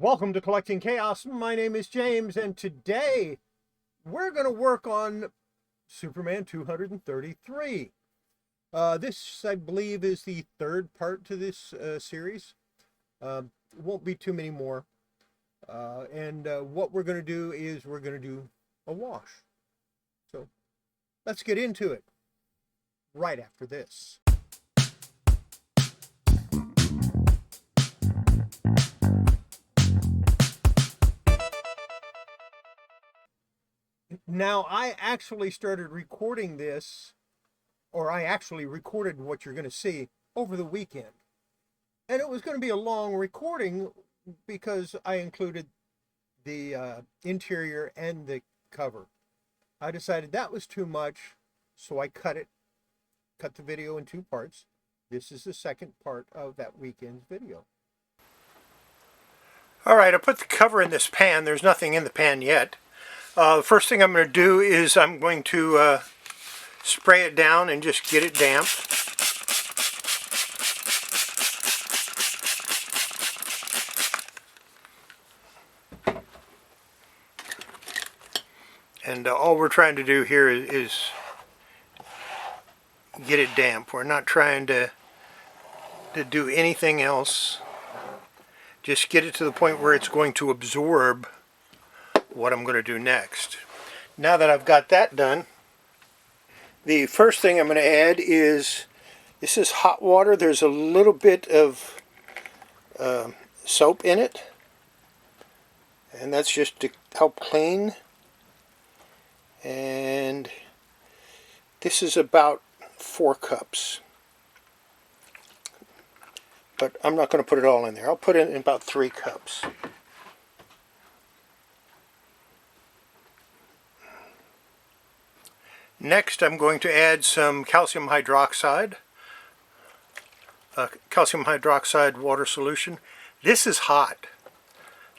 Welcome to Collecting Chaos. My name is James, and today we're going to work on Superman 233. This, I believe, is the third part to this series. Won't be too many more. And what we're going to do is we're going to do a wash. So let's get into it right after this. Now, I actually started recording this, or I actually recorded what you're going to see over the weekend. And it was going to be a long recording because I included the interior and the cover. I decided that was too much, so I cut the video in two parts. This is the second part of that weekend's video. All right, I put the cover in this pan. There's nothing in the pan yet. The first thing I'm going to do is I'm going to spray it down and just get it damp. And all we're trying to do here is get it damp. We're not trying to do anything else. Just get it to the point where it's going to absorb what I'm going to do next. Now that I've got that done, the first thing I'm going to add is, this is hot water. There's a little bit of soap in it, and that's just to help clean. And this is about 4 cups. But I'm not going to put it all in there. I'll put it in about 3 cups. Next, I'm going to add some calcium hydroxide water solution. This is hot.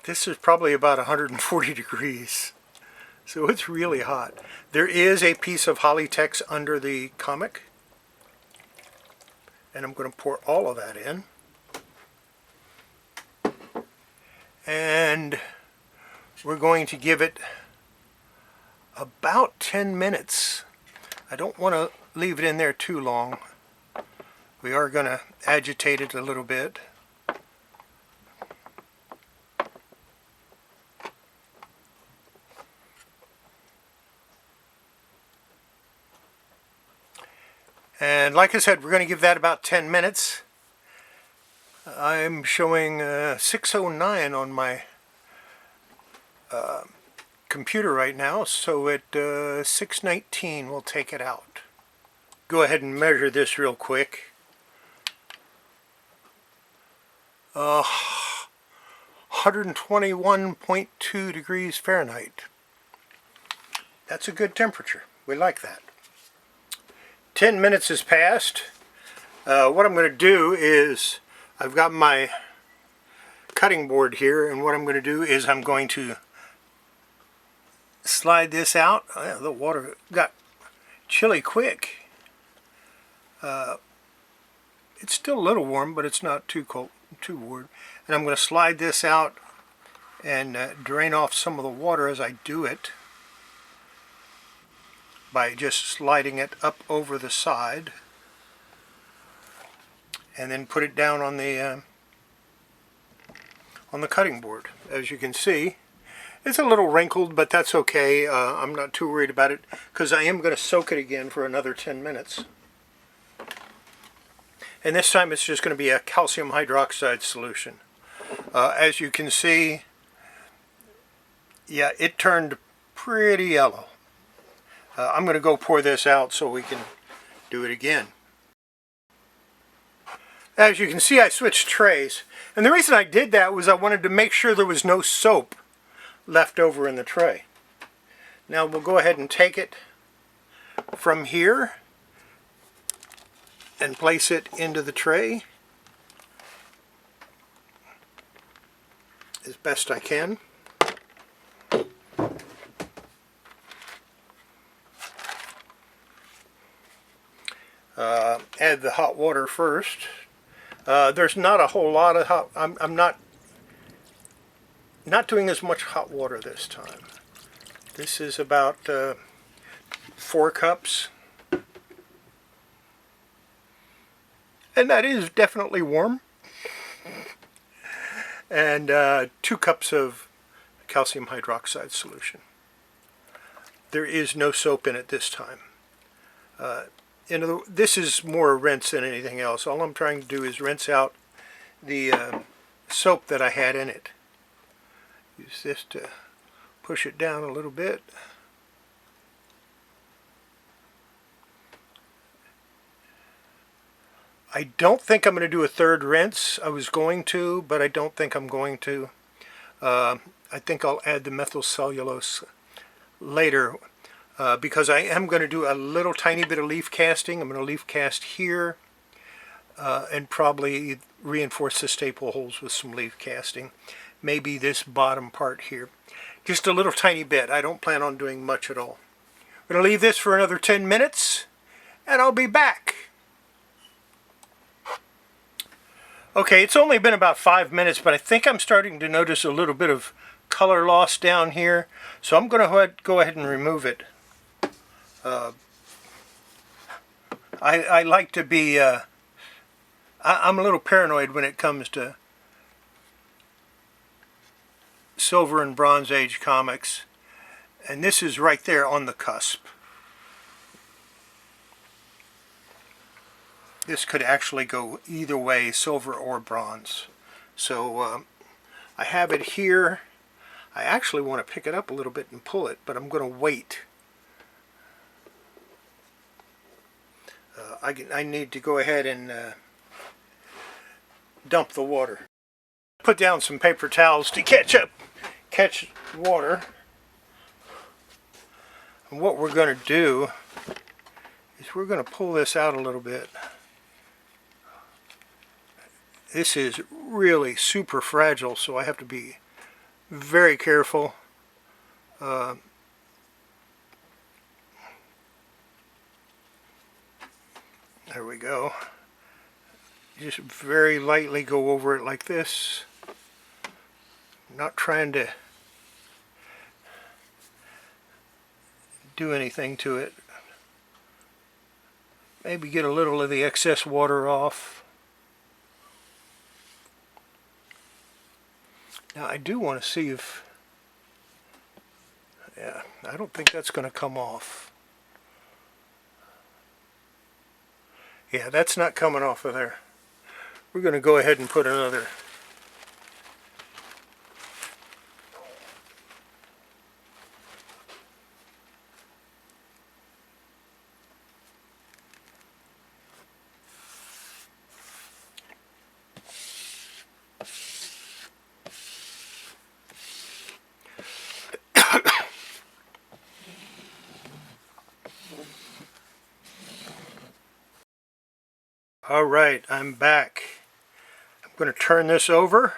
This is probably about 140 degrees. So it's really hot. There is a piece of Kollecting under the comic, and I'm going to pour all of that in. And we're going to give it about 10 minutes. I don't want to leave it in there too long. We are going to agitate it a little bit. And like I said, we're going to give that about 10 minutes. I'm showing 6:09 on my computer right now, so at 6:19 we'll take it out. Go ahead and measure this real quick. 121.2 degrees Fahrenheit. That's a good temperature. We like that. 10 minutes has passed. What I'm going to do is, I've got my cutting board here, and what I'm going to do is I'm going to slide this out. The water got chilly quick. It's still a little warm, but it's not too cold, too warm. And I'm going to slide this out and drain off some of the water as I do it by just sliding it up over the side, and then put it down on the cutting board. As you can see, it's a little wrinkled, but that's okay. I'm not too worried about it because I am going to soak it again for another 10 minutes. And this time it's just going to be a calcium hydroxide solution. As you can see, yeah, it turned pretty yellow. I'm going to go pour this out so we can do it again. As you can see, I switched trays. And the reason I did that was I wanted to make sure there was no soap left over in the tray. Now we'll go ahead and take it from here and place it into the tray as best I can. Add the hot water first. There's not a whole lot of hot. I'm not Not doing as much hot water this time. This is about 4 cups. And that is definitely warm. And 2 cups of calcium hydroxide solution. There is no soap in it this time. This is more a rinse than anything else. All I'm trying to do is rinse out the soap that I had in it. Use this to push it down a little bit. I don't think I'm going to do a third rinse. I was going to, but I don't think I'm going to. I think I'll add the methyl cellulose later because I am going to do a little tiny bit of leaf casting. I'm going to leaf cast here and probably reinforce the staple holes with some leaf casting. Maybe this bottom part here. Just a little tiny bit. I don't plan on doing much at all. I'm going to leave this for another 10 minutes and I'll be back. Okay, it's only been about 5 minutes, but I think I'm starting to notice a little bit of color loss down here. So I'm going to go ahead and remove it. I like to be, I'm a little paranoid when it comes to Silver and Bronze Age comics. And this is right there on the cusp. This could actually go either way, silver or bronze. So I have it here. I actually want to pick it up a little bit and pull it, but I'm going to wait. I need to go ahead and dump the water. Put down some paper towels to catch water. And what we're going to do is we're going to pull this out a little bit. This is really super fragile, so I have to be very careful. There we go. Just very lightly go over it like this. Not trying to do anything to it. Maybe get a little of the excess water off. Now I do want to see if, yeah, I don't think that's going to come off. Yeah, that's not coming off of there. We're going to go ahead and put another. All right, I'm back. I'm going to turn this over,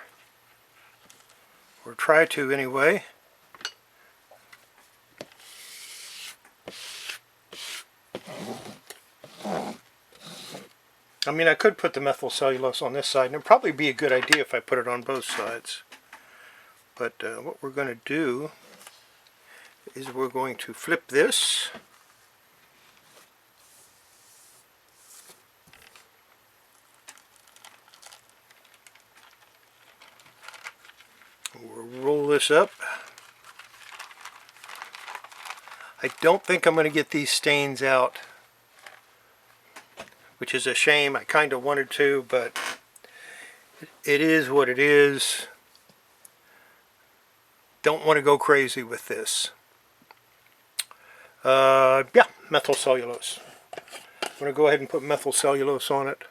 or try to anyway. I mean, I could put the methyl cellulose on this side, and it'd probably be a good idea if I put it on both sides. But what we're going to do is we're going to flip this. We'll roll this up. I don't think I'm going to get these stains out, which is a shame. I kind of wanted to, but it is what it is. Don't want to go crazy with this. Yeah, methyl cellulose. I'm going to go ahead and put methyl cellulose on it.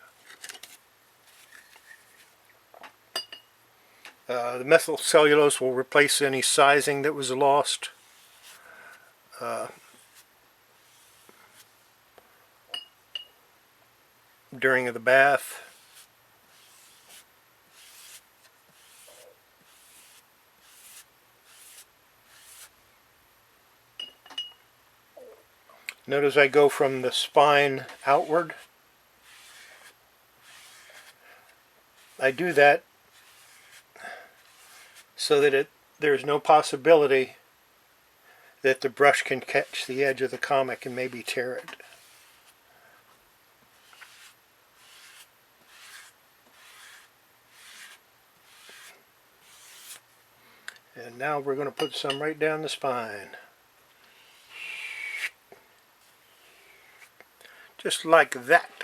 The methyl cellulose will replace any sizing that was lost. During the bath. Notice I go from the spine outward. I do that so that there's no possibility that the brush can catch the edge of the comic and maybe tear it. And now we're going to put some right down the spine. Just like that.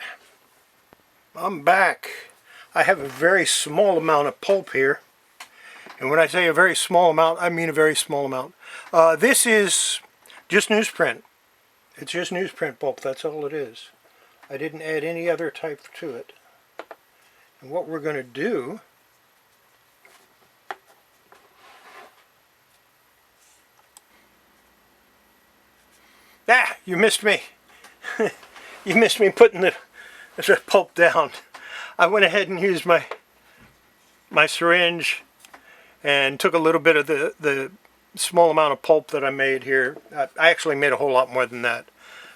I'm back. I have a very small amount of pulp here. And when I say a very small amount, I mean a very small amount. This is just newsprint. It's just newsprint pulp, that's all it is. I didn't add any other type to it. And what we're going to do you missed me. You missed me putting the pulp down. I went ahead and used my syringe and took a little bit of the small amount of pulp that I made here. I actually made a whole lot more than that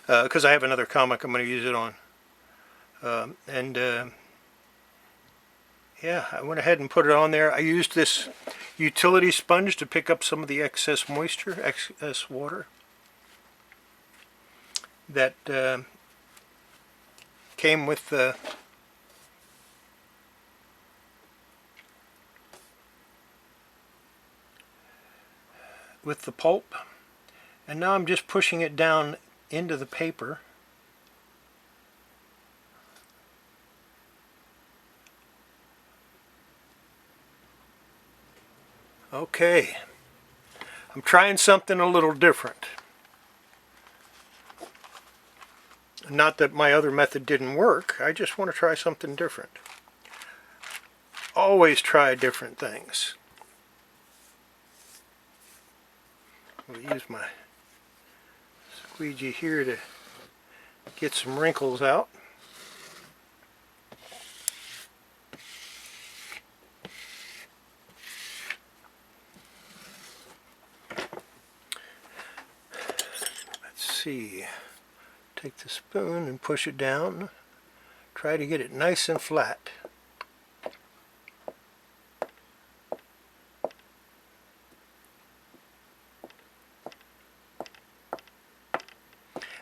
because I have another comic I'm going to use it on. Yeah, I went ahead and put it on there. I used this utility sponge to pick up some of the excess moisture, excess water that came with the pulp. And now I'm just pushing it down into the paper. Okay, I'm trying something a little different. Not that my other method didn't work, I just want to try something different. Always try different things. I'll use my squeegee here to get some wrinkles out. See, take the spoon and push it down. Try to get it nice and flat.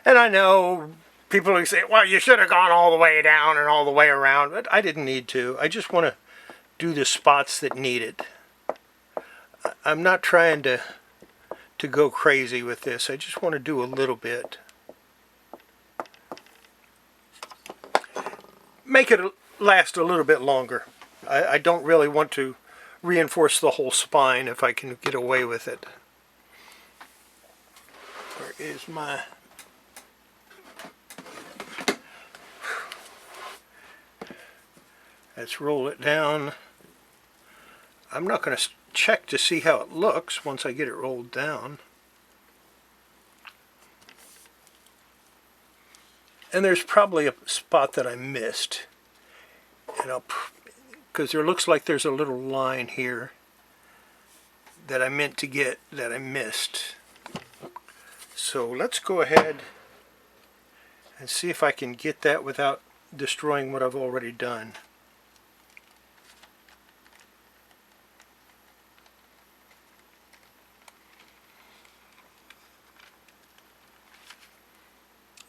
And I know people will say, well, you should have gone all the way down and all the way around, but I didn't need to. I just want to do the spots that need it. I'm not trying to go crazy with this. I just want to do a little bit. Make it last a little bit longer. I don't really want to reinforce the whole spine if I can get away with it. Where is my... Let's roll it down. I'm not going to check to see how it looks once I get it rolled down. And there's probably a spot that I missed. And because there looks like there's a little line here that I meant to get that I missed. So let's go ahead and see if I can get that without destroying what I've already done.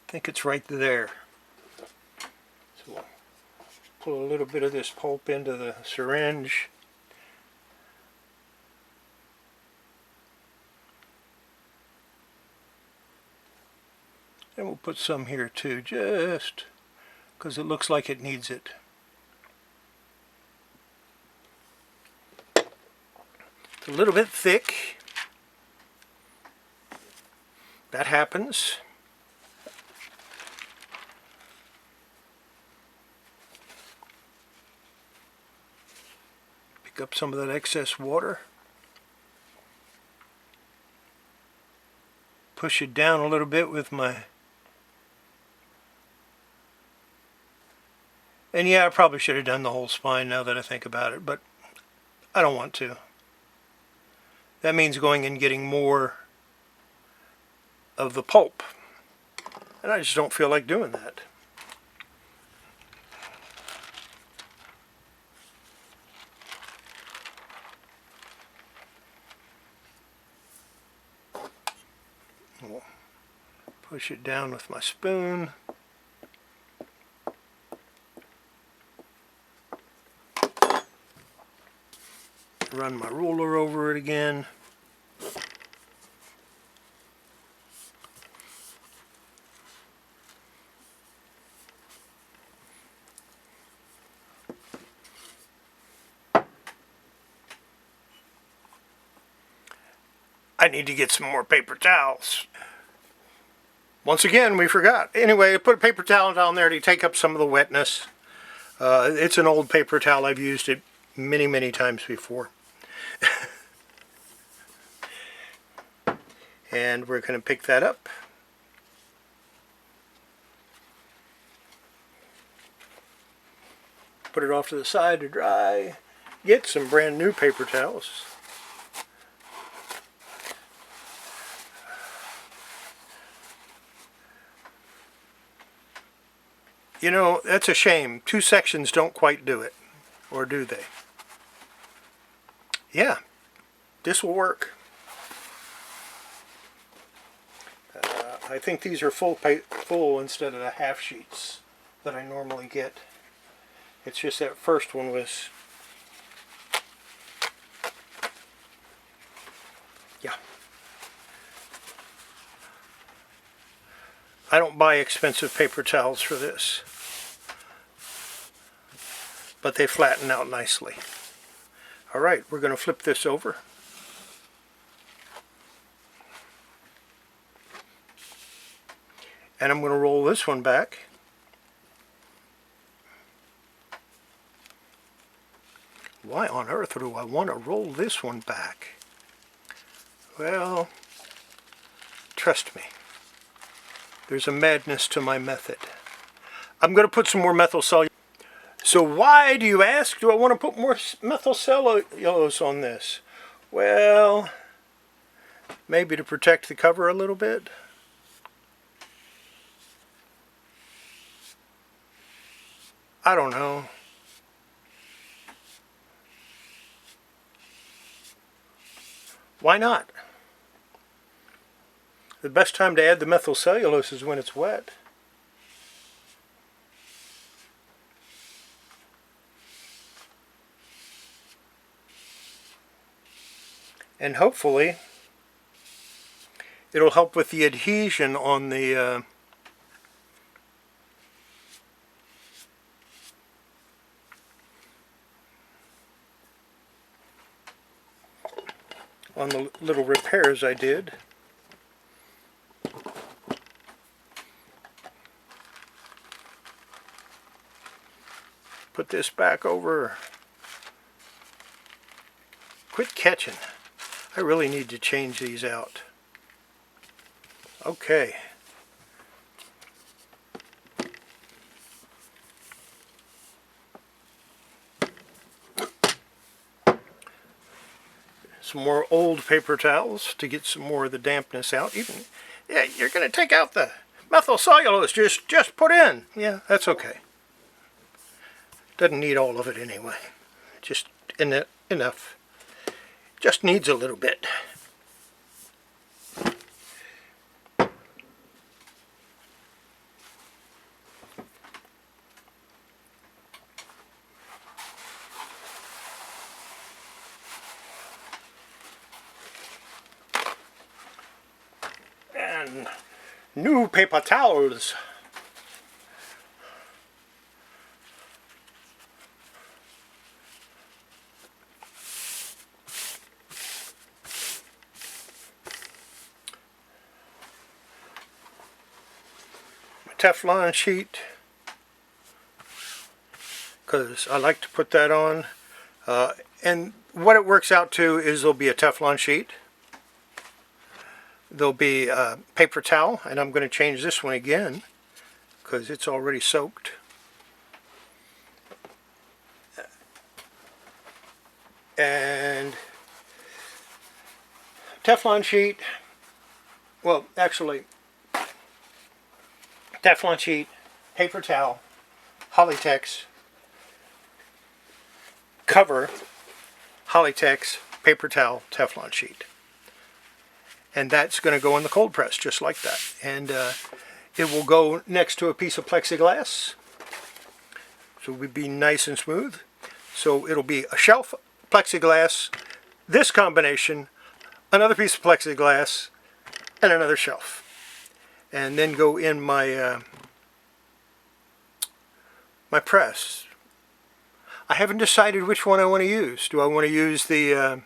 I think it's right there. So we'll pull a little bit of this pulp into the syringe. And we'll put some here too, just because it looks like it needs it. It's a little bit thick. That happens. Pick up some of that excess water. Push it down a little bit with my... And yeah, I probably should have done the whole spine now that I think about it, but I don't want to. That means going and getting more of the pulp. And I just don't feel like doing that. We'll push it down with my spoon. Run my ruler over it again. I need to get some more paper towels. Once again, we forgot. Anyway, I put a paper towel down there to take up some of the wetness. It's an old paper towel. I've used it many, many times before. And we're going to pick that up. Put it off to the side to dry. Get some brand new paper towels. You know, that's a shame. 2 sections don't quite do it. Or do they? Yeah, this will work. I think these are full instead of the half sheets that I normally get. It's just that first one was... yeah. I don't buy expensive paper towels for this, but they flatten out nicely. Alright, we're going to flip this over. And I'm going to roll this one back. Why on earth do I want to roll this one back? Well, trust me. There's a madness to my method. I'm going to put some more methyl cellulose. So why, do you ask, do I want to put more methyl cellulose on this? Well, maybe to protect the cover a little bit. I don't know. Why not? The best time to add the methyl cellulose is when it's wet. And hopefully it'll help with the adhesion on the little repairs I did. Put this back over. Quit catching. I really need to change these out. Okay. Some more old paper towels to get some more of the dampness out. Even, yeah, you're going to take out the methyl cellulose just put in. Yeah, that's okay. Doesn't need all of it anyway. Just enough. Just needs a little bit. And new paper towels. Teflon sheet, because I like to put that on, and what it works out to is there'll be a Teflon sheet, there'll be a paper towel, and I'm going to change this one again because it's already soaked, and Teflon sheet, well actually Teflon sheet, paper towel, Hollytex, cover, Hollytex, paper towel, Teflon sheet. And that's going to go in the cold press just like that. And it will go next to a piece of plexiglass. So it will be nice and smooth. So it'll be a shelf, plexiglass, this combination, another piece of plexiglass, and another shelf. And then go in my my press. I haven't decided which one I want to use. Do I want to use the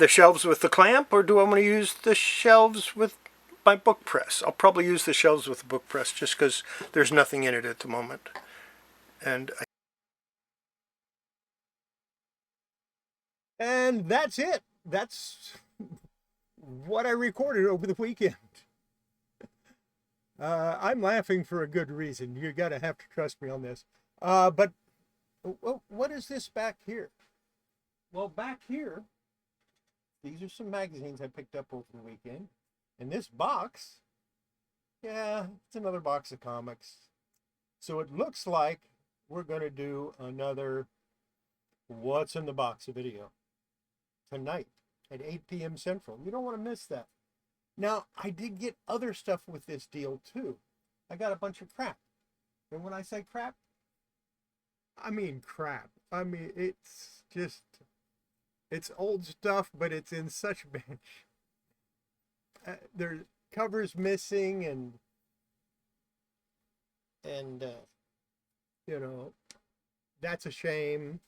shelves with the clamp, or do I want to use the shelves with my book press? I'll probably use the shelves with the book press just because there's nothing in it at the moment. And that's it. That's what I recorded over the weekend. I'm laughing for a good reason. You're gonna have to trust me on this. But what is this back here? Well, back here, these are some magazines I picked up over the weekend. And this box, yeah, it's another box of comics. So it looks like we're gonna do another What's in the Box video tonight at 8 p.m. Central. You don't want to miss that. Now, I did get other stuff with this deal too. I got a bunch of crap. And when I say crap, I mean crap. I mean, it's just, it's old stuff, but it's in such bad. There's covers missing and you know, that's a shame.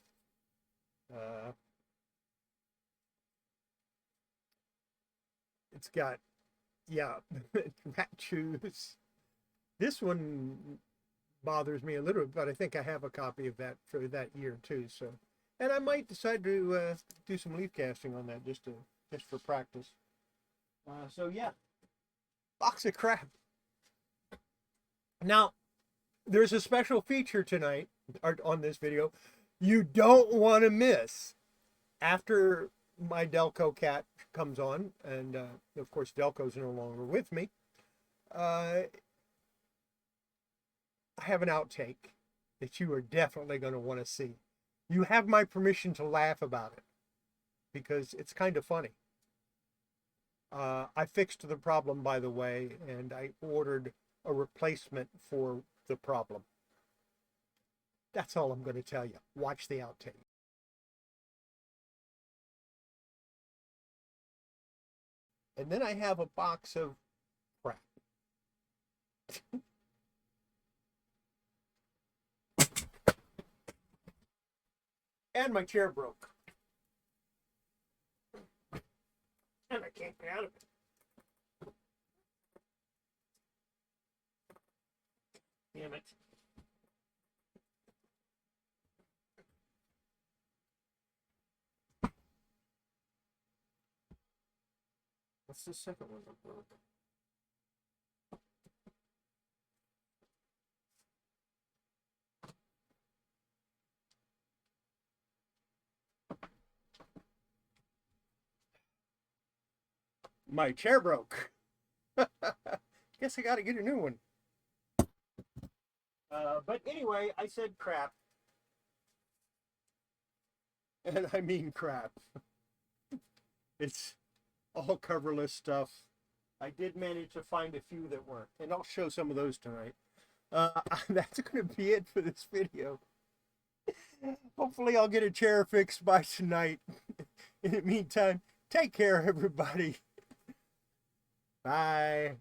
It's got, yeah, rat chews. This one bothers me a little bit, but I think I have a copy of that for that year too. So, and I might decide to do some leaf casting on that just for practice. So yeah, box of crap. Now, there's a special feature tonight on this video you don't want to miss. After my Delco cat comes on, and of course Delco's no longer with me, I have an outtake that you are definitely going to want to see. You have my permission to laugh about it because it's kind of funny. I fixed the problem, by the way, and I ordered a replacement for the problem. That's all I'm going to tell you. Watch the outtake. And then I have a box of crap. And my chair broke. And I can't get out of it. Damn it. What's the second one that broke? My chair broke. Guess I got to get a new one. But anyway, I said crap. And I mean crap. It's all coverless stuff. I did manage to find a few that weren't, and I'll show some of those tonight. That's going to be it for this video. Hopefully I'll get a chair fixed by tonight. In the meantime, take care, everybody. Bye.